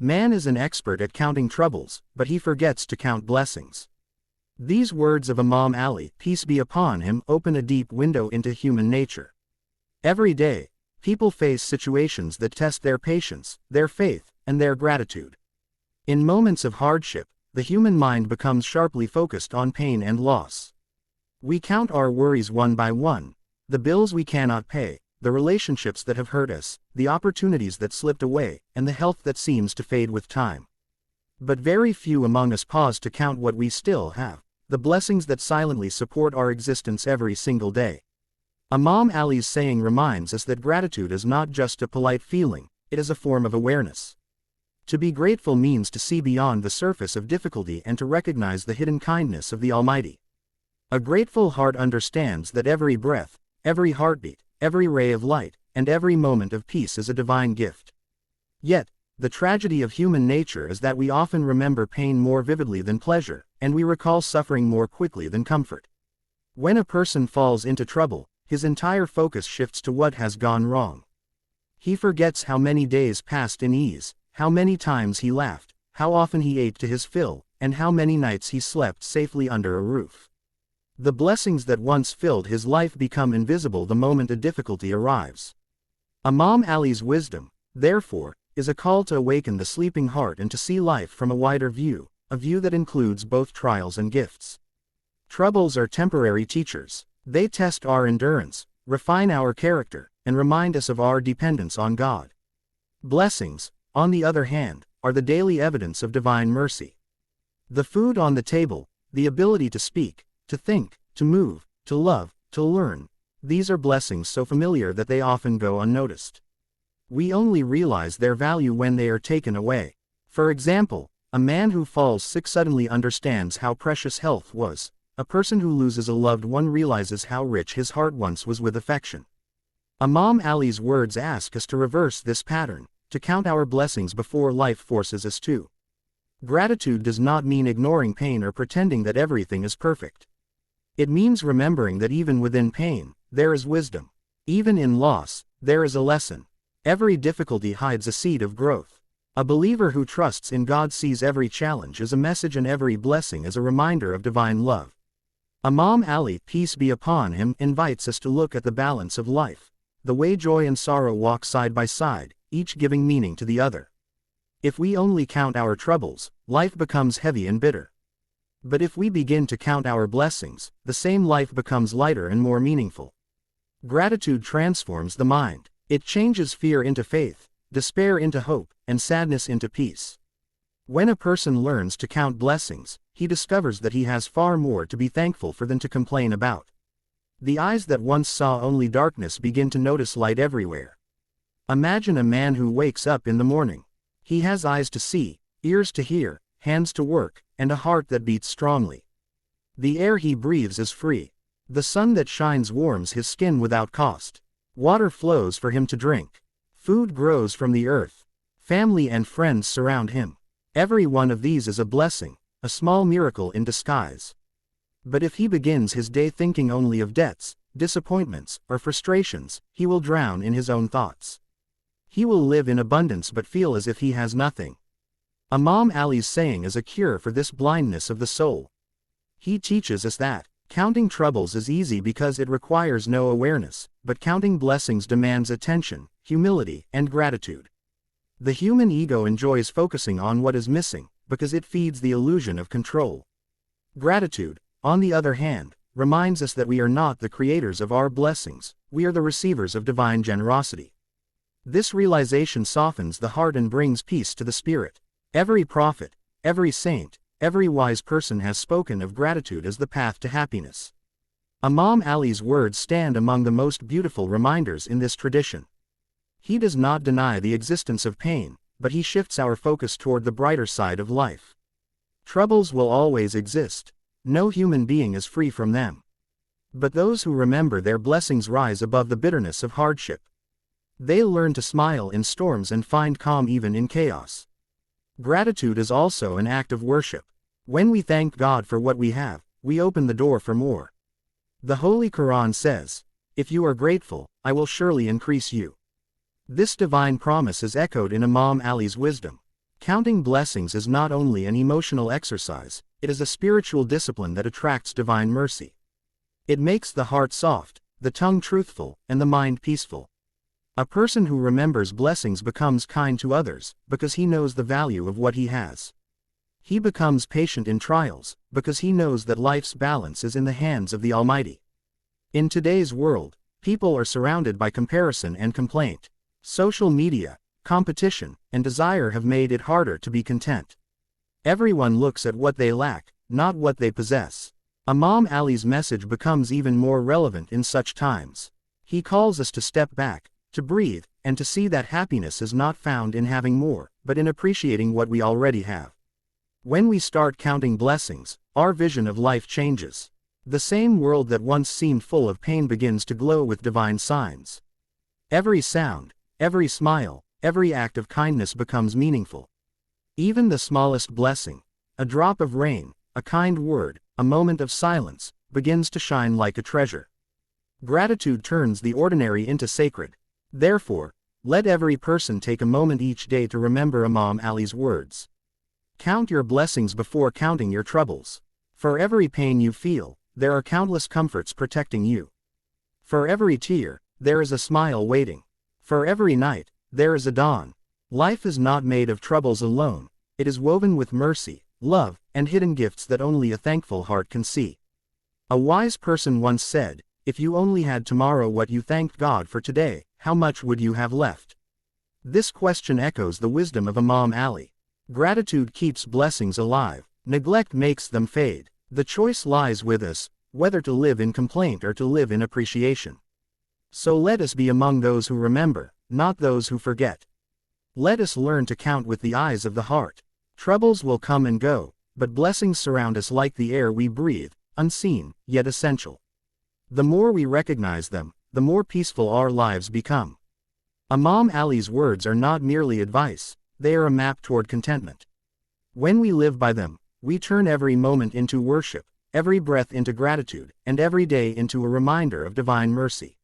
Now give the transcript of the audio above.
Man is an expert at counting troubles, but he forgets to count blessings. These words of Imam Ali, peace be upon him, open a deep window into human nature. Every day, people face situations that test their patience, their faith, and their gratitude. In moments of hardship, the human mind becomes sharply focused on pain and loss. We count our worries one by one, the bills we cannot pay, the relationships that have hurt us, the opportunities that slipped away, and the health that seems to fade with time. But very few among us pause to count what we still have, the blessings that silently support our existence every single day. Imam Ali's saying reminds us that gratitude is not just a polite feeling, it is a form of awareness. To be grateful means to see beyond the surface of difficulty and to recognize the hidden kindness of the Almighty. A grateful heart understands that every breath, every heartbeat, every ray of light, and every moment of peace is a divine gift. Yet, the tragedy of human nature is that we often remember pain more vividly than pleasure, and we recall suffering more quickly than comfort. When a person falls into trouble, his entire focus shifts to what has gone wrong. He forgets how many days passed in ease, how many times he laughed, how often he ate to his fill, and how many nights he slept safely under a roof. The blessings that once filled his life become invisible the moment a difficulty arrives. Imam Ali's wisdom, therefore, is a call to awaken the sleeping heart and to see life from a wider view, a view that includes both trials and gifts. Troubles are temporary teachers. They test our endurance, refine our character, and remind us of our dependence on God. Blessings, on the other hand, are the daily evidence of divine mercy. The food on the table, the ability to speak, to think, to move, to love, to learn, these are blessings so familiar that they often go unnoticed. We only realize their value when they are taken away. For example, a man who falls sick suddenly understands how precious health was. A person who loses a loved one realizes how rich his heart once was with affection. Imam Ali's words ask us to reverse this pattern, to count our blessings before life forces us to. Gratitude does not mean ignoring pain or pretending that everything is perfect. It means remembering that even within pain, there is wisdom. Even in loss, there is a lesson. Every difficulty hides a seed of growth. A believer who trusts in God sees every challenge as a message and every blessing as a reminder of divine love. Imam Ali, peace be upon him, invites us to look at the balance of life, the way joy and sorrow walk side by side, each giving meaning to the other. If we only count our troubles, life becomes heavy and bitter. But if we begin to count our blessings, the same life becomes lighter and more meaningful. Gratitude transforms the mind. It changes fear into faith, despair into hope, and sadness into peace. When a person learns to count blessings, he discovers that he has far more to be thankful for than to complain about. The eyes that once saw only darkness begin to notice light everywhere. Imagine a man who wakes up in the morning. He has eyes to see, ears to hear, hands to work, and a heart that beats strongly. The air he breathes is free. The sun that shines warms his skin without cost. Water flows for him to drink. Food grows from the earth. Family and friends surround him. Every one of these is a blessing, a small miracle in disguise. But if he begins his day thinking only of debts, disappointments, or frustrations, he will drown in his own thoughts. He will live in abundance but feel as if he has nothing. Imam Ali's saying is a cure for this blindness of the soul. He teaches us that counting troubles is easy because it requires no awareness, but counting blessings demands attention, humility, and gratitude. The human ego enjoys focusing on what is missing, because it feeds the illusion of control. Gratitude, on the other hand, reminds us that we are not the creators of our blessings, we are the receivers of divine generosity. This realization softens the heart and brings peace to the spirit. Every prophet, every saint, every wise person has spoken of gratitude as the path to happiness. Imam Ali's words stand among the most beautiful reminders in this tradition. He does not deny the existence of pain, but he shifts our focus toward the brighter side of life. Troubles will always exist. No human being is free from them. But those who remember their blessings rise above the bitterness of hardship. They learn to smile in storms and find calm even in chaos. Gratitude is also an act of worship. When we thank God for what we have, we open the door for more. The Holy Quran says, "If you are grateful, I will surely increase you." This divine promise is echoed in Imam Ali's wisdom. Counting blessings is not only an emotional exercise, it is a spiritual discipline that attracts divine mercy. It makes the heart soft, the tongue truthful, and the mind peaceful. A person who remembers blessings becomes kind to others, because he knows the value of what he has. He becomes patient in trials, because he knows that life's balance is in the hands of the Almighty. In today's world, people are surrounded by comparison and complaint. Social media, competition, and desire have made it harder to be content. Everyone looks at what they lack, not what they possess. Imam Ali's message becomes even more relevant in such times. He calls us to step back, to breathe, and to see that happiness is not found in having more, but in appreciating what we already have. When we start counting blessings, our vision of life changes. The same world that once seemed full of pain begins to glow with divine signs. Every sound, every smile, every act of kindness becomes meaningful. Even the smallest blessing, a drop of rain, a kind word, a moment of silence, begins to shine like a treasure. Gratitude turns the ordinary into sacred. Therefore, let every person take a moment each day to remember Imam Ali's words. Count your blessings before counting your troubles. For every pain you feel, there are countless comforts protecting you. For every tear, there is a smile waiting. For every night, there is a dawn. Life is not made of troubles alone, it is woven with mercy, love, and hidden gifts that only a thankful heart can see. A wise person once said, "If you only had tomorrow what you thanked God for today, how much would you have left?" This question echoes the wisdom of Imam Ali. Gratitude keeps blessings alive, neglect makes them fade. The choice lies with us, whether to live in complaint or to live in appreciation. So let us be among those who remember, not those who forget. Let us learn to count with the eyes of the heart. Troubles will come and go, but blessings surround us like the air we breathe, unseen, yet essential. The more we recognize them, the more peaceful our lives become. Imam Ali's words are not merely advice, they are a map toward contentment. When we live by them, we turn every moment into worship, every breath into gratitude, and every day into a reminder of divine mercy.